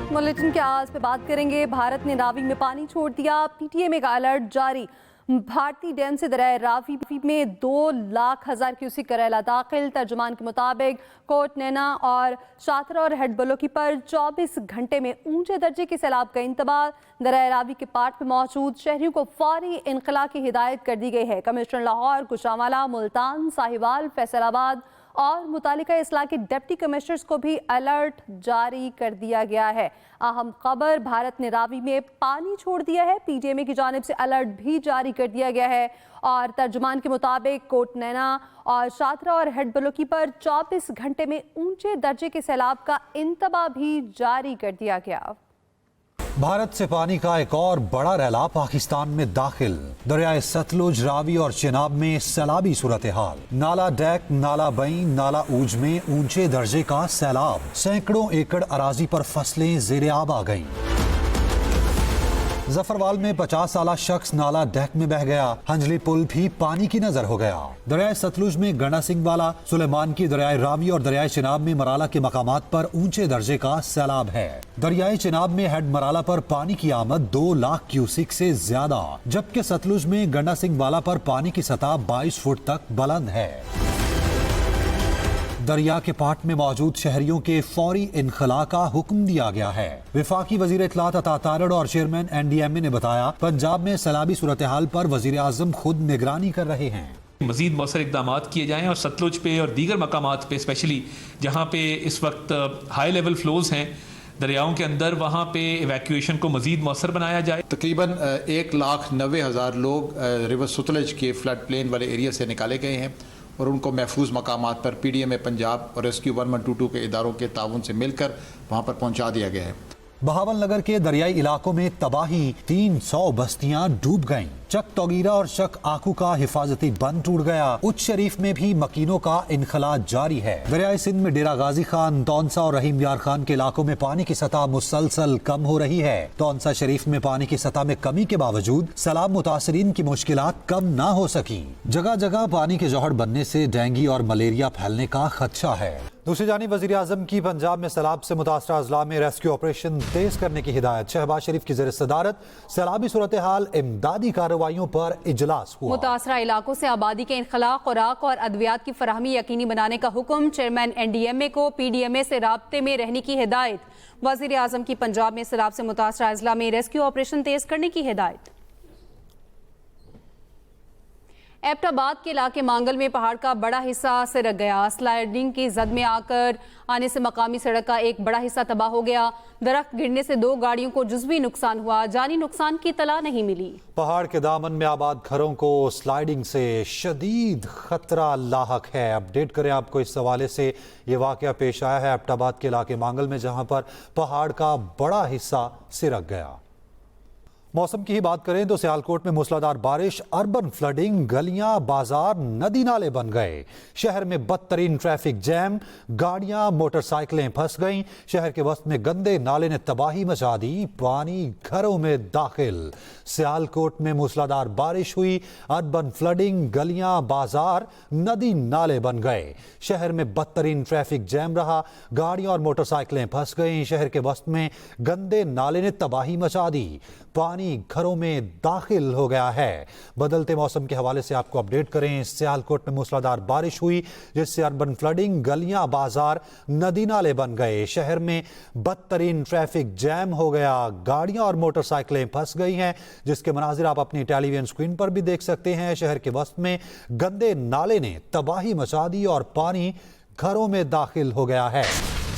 वक्त बुलेटिन के आगाज पे बात करेंगे। भारत ने रावी में पानी छोड़ दिया, पीटीएम का अलर्ट जारी। भारतीय डैम से दरिया रावी में 2,00,000 क्यूसेक करेला दाखिल। तर्जुमान के मुताबिक कोट नैना और शातरा और हेड बलोकी पर 24 घंटे में ऊंचे दर्जे के सैलाब का इंतबाह। दरिया रावी के पाट पर मौजूद शहरियों को फौरी इनखला की हिदायत कर दी गई है। कमिश्नर लाहौर, गुजरांवाला, मुल्तान, साहिवाल, फैसलाबाद और मुतालिका इस्लाह के डिप्टी कमिश्नर्स को भी अलर्ट जारी कर दिया गया है। अहम खबर, भारत ने रावी में पानी छोड़ दिया है। पीटीएम की जानिब से अलर्ट भी जारी कर दिया गया है और तर्जुमान के मुताबिक कोट नैना और शातरा और हेड बलोकी पर 24 घंटे में ऊंचे दर्जे के सैलाब का इंतबाह भी जारी कर दिया गया। भारत से पानी का एक और बड़ा रैला पाकिस्तान में दाखिल। दरियाए सतलुज, रावी और चिनाब में सैलाबी सूरत हाल। नाला डैक, नाला बई, नाला ऊज में ऊंचे दर्जे का सैलाब। सैकड़ों एकड़ अराजी पर फसलें ज़ेरे आब आ गईं। जफरवाल में 50 साला शख्स नाला डैक में बह गया। हंजली पुल भी पानी की नजर हो गया। दरियाए सतलुज में गंडा सिंह वाला, सुलेमान की, दरियाए रावी और दरियाए चिनाब में मराला के मकामात पर ऊंचे दर्जे का सैलाब है। दरियाए चिनाब में हेड मराला पर पानी की आमद 2,00,000 क्यूसेक से ज्यादा, जबकि सतलुज में गंडा सिंह वाला पर पानी की सतह 22 फुट तक बुलंद है। दरिया के पाट में मौजूद शहरियों के फौरी इनखला का हुक्म दिया गया है। विफाकी वजीर इत्तलात अता तारड़ और चेयरमैन NDMA ने बताया, पंजाब में सैलाबी सूरत हाल पर वजीर आजम खुद निगरानी कर रहे हैं। मजीद मौसर इकदाम किए जाएं और सतलुज पे और दीगर मकामात पे, स्पेशली जहाँ पे इस वक्त हाई लेवल फ्लोज हैं दरियाओं के अंदर, वहाँ पे इवैक्यूएशन को मजीद मौसर बनाया जाए। तकरीबन 1,90,000 लोग रिवर सतलुज के फ्लड प्लेन वाले एरिया से निकाले गए हैं और उनको महफूज मकामात पर PDMA पंजाब और रेस्क्यू 1122 के इदारों के ताउन से मिलकर वहाँ पर पहुँचा दिया गया है। बहावल नगर के दरियाई इलाकों में तबाही, 300 बस्तियां डूब गईं। चक तोगीरा और चक आकू का हिफाजती बंद टूट गया। उच्च शरीफ में भी मकीनों का इनखला जारी है। दरियाई सिंध में डेरा गाजी खान, तौनसा और रहीम यार खान के इलाकों में पानी की सतह मुसलसल कम हो रही है। तौनसा शरीफ में पानी की सतह में कमी के बावजूद सैलाब मुतासरीन की मुश्किलात कम ना हो सकी। जगह जगह पानी के जौहर बनने से डेंगू और मलेरिया फैलने का खदशा है। दूसरी जानिब वज़ीर आज़म की पंजाब में सैलाब से मुतासरा अजला में रेस्क्यू ऑपरेशन तेज करने की हिदायत। शहबाज शरीफ की ज़ेर सदारत सैलाबी सूरत हाल इमदादी कार्रवाइयों पर इजलास हुआ। मुतासरा इलाकों से आबादी के इनखला, खुराक और अद्वियात की फराहमी यकीनी बनाने का हुक्म। चेयरमैन NDMA को PDMA से राब्ते में रहने की हिदायत। वज़ीर आज़म की पंजाब में सैलाब से मुतासरा अजला में रेस्क्यू ऑपरेशन तेज करने की हिदायत। एबटाबाद के इलाके मांगल में पहाड़ का बड़ा हिस्सा सिरक गया। स्लाइडिंग की जद में आकर आने से मकामी सड़क का एक बड़ा हिस्सा तबाह हो गया। दरख्त गिरने से 2 गाड़ियों को जुज़वी नुकसान हुआ, जानी नुकसान की इत्तला नहीं मिली। पहाड़ के दामन में आबाद घरों को स्लाइडिंग से शदीद खतरा लाहक है। अपडेट करें आपको इस हवाले से। ये वाकया पेश आया है एबटाबाद के इलाके मांगल में, जहां पर पहाड़ का बड़ा हिस्सा सिरक गया। मौसम की ही बात करें तो सियालकोट में मूसलाधार बारिश, अर्बन फ्लडिंग, गलियां, बाजार, नदी नाले बन गए। शहर में बदतरीन ट्रैफिक जैम, गाड़ियां, मोटरसाइकिलें फंस गईं। शहर के वस्त में गंदे नाले ने तबाही मचा दी, पानी घरों में दाखिल। सियालकोट में मूसलाधार बारिश हुई, अर्बन फ्लडिंग, गलियां, बाजार, नदी नाले बन गए। शहर में बदतरीन ट्रैफिक जैम रहा, गाड़ियां और मोटरसाइकिलें फंस गईं। शहर के वस्त में गंदे नाले ने तबाही मचा दी, पानी घरों में दाखिल हो गया है। बदलते मौसम के हवाले से आपको अपडेट करें। सियालकोट में मूसलाधार बारिश हुई, जिससे अर्बन फ्लडिंग, गलियां, बाजार, नदी नाले बन गए। शहर में बदतरीन ट्रैफिक जैम हो गया, गाड़ियां और मोटरसाइकिलें फंस गई हैं, जिसके मनाजिर आप अपनी टेलीविजन स्क्रीन पर भी देख सकते हैं। शहर के वस्त में गंदे नाले ने तबाही मचा दी और पानी घरों में दाखिल हो गया है।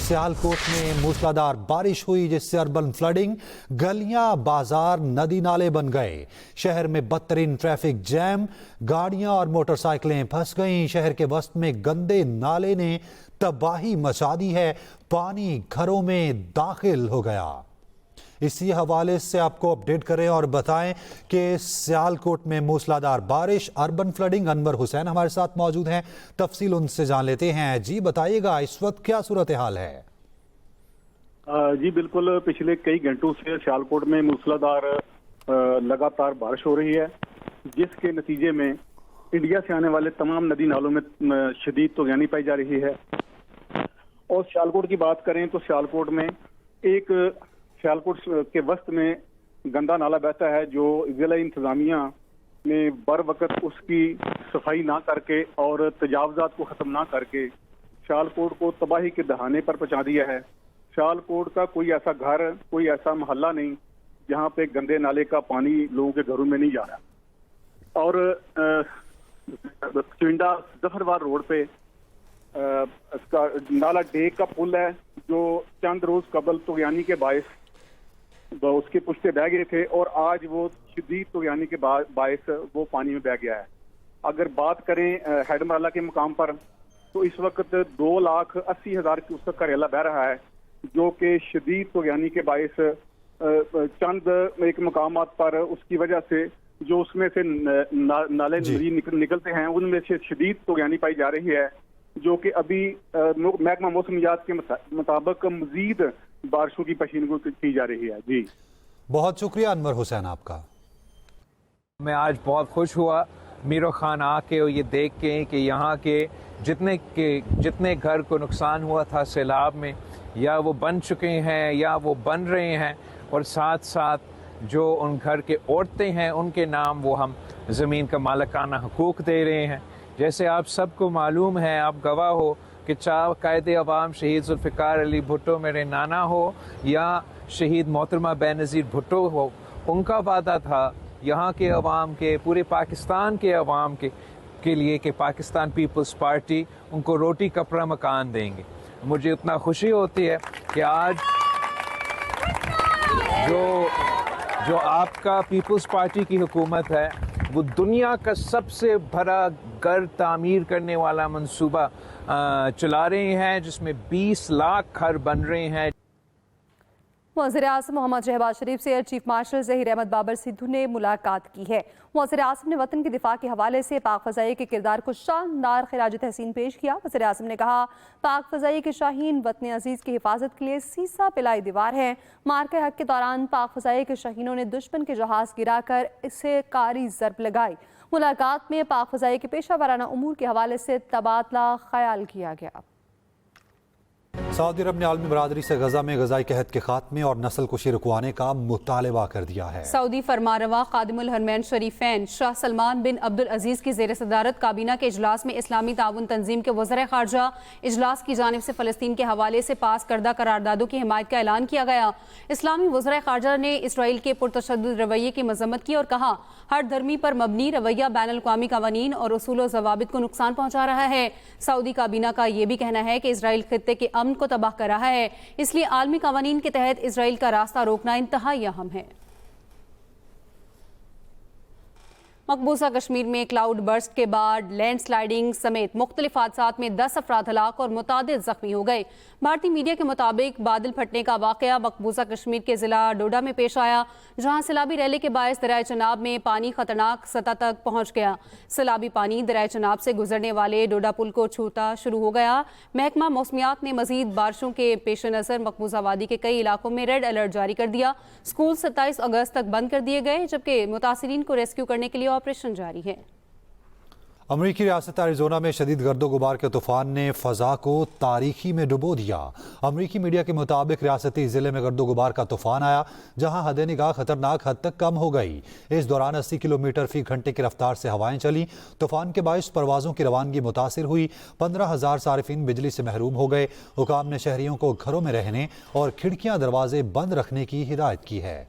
सियालकोट में मूसलाधार बारिश हुई, जिससे अर्बन फ्लडिंग, गलियां, बाजार, नदी नाले बन गए। शहर में बदतरीन ट्रैफिक जैम, गाड़ियां और मोटरसाइकिलें फंस गईं। शहर के वस्त में गंदे नाले ने तबाही मचा दी है, पानी घरों में दाखिल हो गया। इसी हवाले से आपको अपडेट करें और बताएं कि सियालकोट में मूसलाधार बारिश, अर्बन फ्लडिंग। अनवर हुसैन हमारे साथ मौजूद हैं, तफसील उनसे जान लेते हैं। जी बताइएगा, इस वक्त क्या सूरत हाल है? जी बिल्कुल, पिछले कई घंटों से सियालकोट में मूसलाधार लगातार बारिश हो रही है, जिसके नतीजे में इंडिया से आने वाले तमाम नदी नालों में शदीद तूफ़ानी पाई जा रही है। और सियालकोट की बात करें तो सियालकोट में एक सियालकोट के वस्त में गंदा नाला बहता है, जो जिला इंतजामिया ने बर वक्त उसकी सफाई ना करके और तजावजात को ख़त्म ना करके सियालकोट को तबाही के दहाने पर पहुंचा दिया है। सियालकोट का कोई ऐसा घर, कोई ऐसा मोहल्ला नहीं जहां पे गंदे नाले का पानी लोगों के घरों में नहीं जा रहा। और चिंडा जफरवार रोड पे इसका नाला डेक का पुल है, जो चंद रोज कबल तुगयानी के बायस उसके पुश्ते बह गए थे और आज वो शदीद तुगयानी के बायस वो पानी में बह गया है। अगर बात करें हैडमराला के मुकाम पर, तो इस वक्त 2,80,000 क्यूसेक का रेला बह रहा है, जो कि शदीद तुगयानी के बायस चंद एक मकामात पर उसकी वजह से जो उसमें से नाले निकलते हैं उनमें से शदीद तुगयानी पाई जा रही है, जो कि अभी महकमा मौसमियात के मुताबिक मजीद बारिशों की पेशेनगोई की जा रही है। जी बहुत शुक्रिया अनवर हुसैन आपका। मैं आज बहुत खुश हुआ मीरो खान आके और ये देख के कि यहाँ के जितने घर को नुकसान हुआ था सैलाब में, या वो बन चुके हैं या वो बन रहे हैं, और साथ साथ जो उन घर के औरतें हैं उनके नाम वो हम ज़मीन का मालिकाना हकूक़ दे रहे हैं। जैसे आप सबको मालूम है, आप गवाह हो कि चाहे कायदे अवाम शहीद जुल्फ़िकार अली भुट्टो मेरे नाना हो या शहीद मोहतरमा बेनज़ीर भुट्टो हो, उनका वादा था यहाँ के अवाम के, पूरे पाकिस्तान के अवाम के लिए कि पाकिस्तान पीपल्स पार्टी उनको रोटी कपड़ा मकान देंगे। मुझे उतना खुशी होती है कि आज जो आपका पीपल्स पार्टी की हुकूमत है वो दुनिया का सबसे बड़ा घर तामीर करने वाला मंसूबा चला रहे हैं, जिसमें 20 लाख घर बन रहे हैं। वज़ीर-ए-आज़म मोहम्मद शहबाज शरीफ से air chief marshal Zaheer Ahmed Babar Sidhu ने मुलाकात की है। वज़ीर-ए-आज़म ने वतन के दिफा के हवाले से पाक फ़ज़ाई के किरदार को शानदार खिराज तहसीन पेश किया। वज़ीर-ए-आज़म ने कहा, पाक फ़ज़ाई के शाहीन वतन अजीज़ की हिफाजत के लिए सीसा पिलाई दीवार है। मार्के हक के दौरान पाक फ़ज़ाई के शाहीनों ने दुश्मन के जहाज़ गिराकर इसे कारी ज़रब लगाई। मुलाकात में पाक फ़ज़ाई के पेशा वाराना उमूर के हवाले से तबादला ख्याल किया गया। सऊदी अरब ने आलमी बरादरी से गजा में गजाई कहत के खात्मे और नस्ल कुशी रुकवाने का मुतालबा कर दिया है। सऊदी फरमारवा खादिमुल हरमैन शरीफैन शाह सलमान बिन अब्दुल अजीज की ज़ेर सदारत काबीना के इजलास में इस्लामी ताउन तंजीम के वज़ीर ख़ारजा इजलास की जानिब से फ़लस्तीन के हवाले से पास करदा करारदादों की हिमायत का ऐलान किया गया। इस्लामी वज़ीर ख़ारजा ने इसराइल के पुरतशद्दुद रवैये की मज़म्मत की और कहा, हर धर्मी पर मबनी रवैया बैनुल अक़वामी क़वानीन और उसूल व ज़वाबित को नुकसान पहुँचा रहा है। सऊदी काबीना का ये भी कहना है कि इसराइल खित्ते के अमन को तबाह कर रहा है, इसलिए आलमी कानून के तहत इसराइल का रास्ता रोकना इंतहाई अहम है। मकबूजा कश्मीर में क्लाउड बर्स्ट के बाद लैंड स्लाइडिंग समेत मुख्तलिफ हादसात में 10 अफराद हलाक और मुतादिद जख्मी हो गए। भारतीय मीडिया के मुताबिक बादल फटने का वाकया मकबूजा कश्मीर के जिला डोडा में पेश आया, जहां सैलाबी रैली के बायस दरियाए चनाब में पानी खतरनाक सतह तक पहुंच गया। सैलाबी पानी दरियाए चनाब से गुजरने वाले डोडा पुल को छूता शुरू हो गया। महकमा मौसमियात ने मजीद बारिशों के पेश नज़र मकबूजा वादी के कई इलाकों में रेड अलर्ट जारी कर दिया। स्कूल 27 अगस्त तक बंद कर दिए गए, जबकि मुतासिरीन को रेस्क्यू करने के लिए ऑपरेशन जारी है। अमरीकी रियासत अरिज़ोना में शदीद गर्दो गुबार के तूफान ने फ़ज़ा को तारीकी में डुबो दिया। अमरीकी मीडिया के मुताबिक रियासती ज़िले में गर्दो गुबार का तूफान आया, जहां हद निगाह खतरनाक हद तक कम हो गई। इस दौरान 80 किलोमीटर फी घंटे की रफ्तार से हवाएं चली। तूफान के बायस परवाज़ों की रवानगी मुतासिर हुई। 15,000 सारिफीन बिजली से महरूम हो गए। हुकाम ने शहरियों को घरों में रहने और खिड़कियां दरवाजे बंद रखने की हिदायत की है।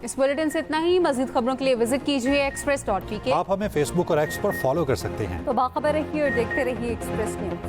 इस बुलेटिन से इतना ही। मज़ीद खबरों के लिए विजिट कीजिए express.pk। आप हमें फेसबुक और एक्स पर फॉलो कर सकते हैं। तो बाखबर रहिए और देखते रहिए एक्सप्रेस न्यूज़।